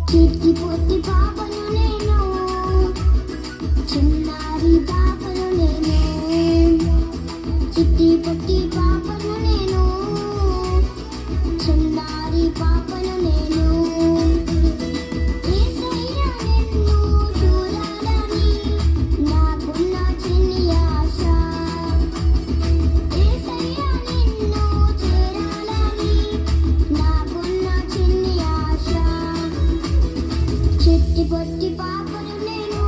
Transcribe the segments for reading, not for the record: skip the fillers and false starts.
చిట్టి పొట్టి పాపను నేను, చిన్నారి పాపను నేను, చిట్టి పొట్టి పాపను నేను, చిన్నారి పాపను నేను. యేసయ్య నిన్ను చూడాలని నాకున్న చిన్ని ఆశ, యేసయ్య నిన్ను చేరాలని నాకున్న చిన్ని ఆశ. చిట్టి పొట్టి పాపను నేను,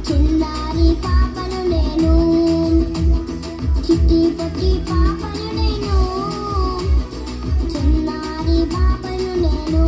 చిన్నారి పాపను నేను, చిట్టి పొట్టి పాపను నేను, చిన్నారి పాపను నేను.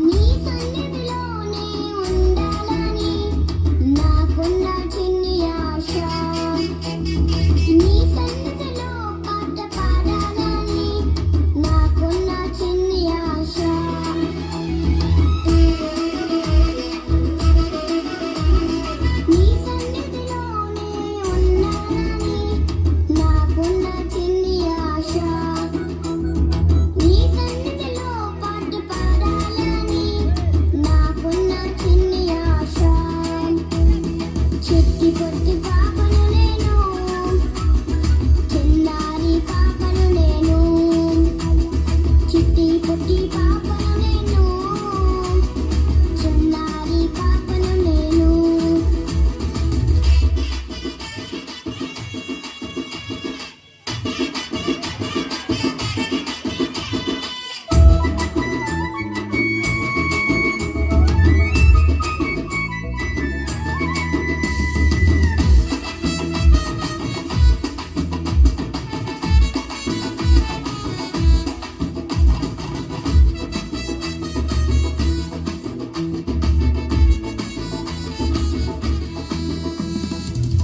నీ సన్నిధిలోనే ఉండాలని నాకున్న చిన్ని ఆశ, నీ సన్నిధిలో పాట పాడాలని నాకున్న చిన్ని ఆశ. నీ సన్నిధిలోనే ఉండాలని నాకున్న చిన్ని ఆశ, నీ సన్నిధిలో పాట పాడాలని నాకున్న చిన్ని ఆశ. చిట్టి పొట్టి పాపను నేను, చిన్నారి పాపను నేను, చిట్టి పొట్టి పాపను నేను, చిన్నారి పాపను నేను.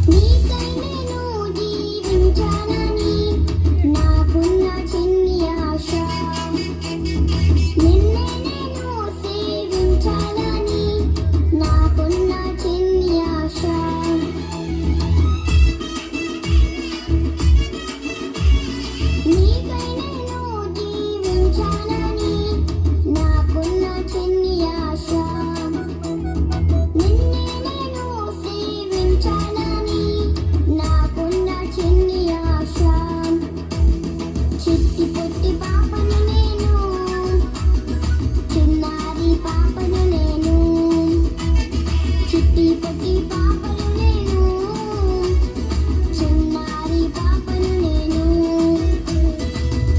నీకై నేను జీవించాలని నాకున్న చిన్ని ఆశ, నిన్నే నేను సేవించాలని నాకున్న చిన్ని ఆశ. నీకై నేను జీవించాలని నాకున్న చిన్ని ఆశ, నిన్నే నేను సేవించాలని నాకున్న చిన్ని ఆశ. చిట్టి పొట్టి పాపను నేను, చిన్నారి పాపను నేను, చిట్టి పొట్టి పాపను నేను, చిన్నారి పాపను నేను.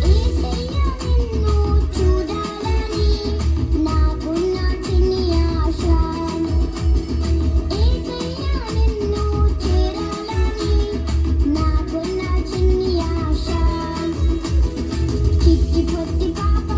యేసయ్య నిన్ను చూడాలని నాకున్న చిన్ని ఆశ, యేసయ్య నిన్ను చేరాలని నాకున్న చిన్ని ఆశ. చిట్టి పొట్టి పాప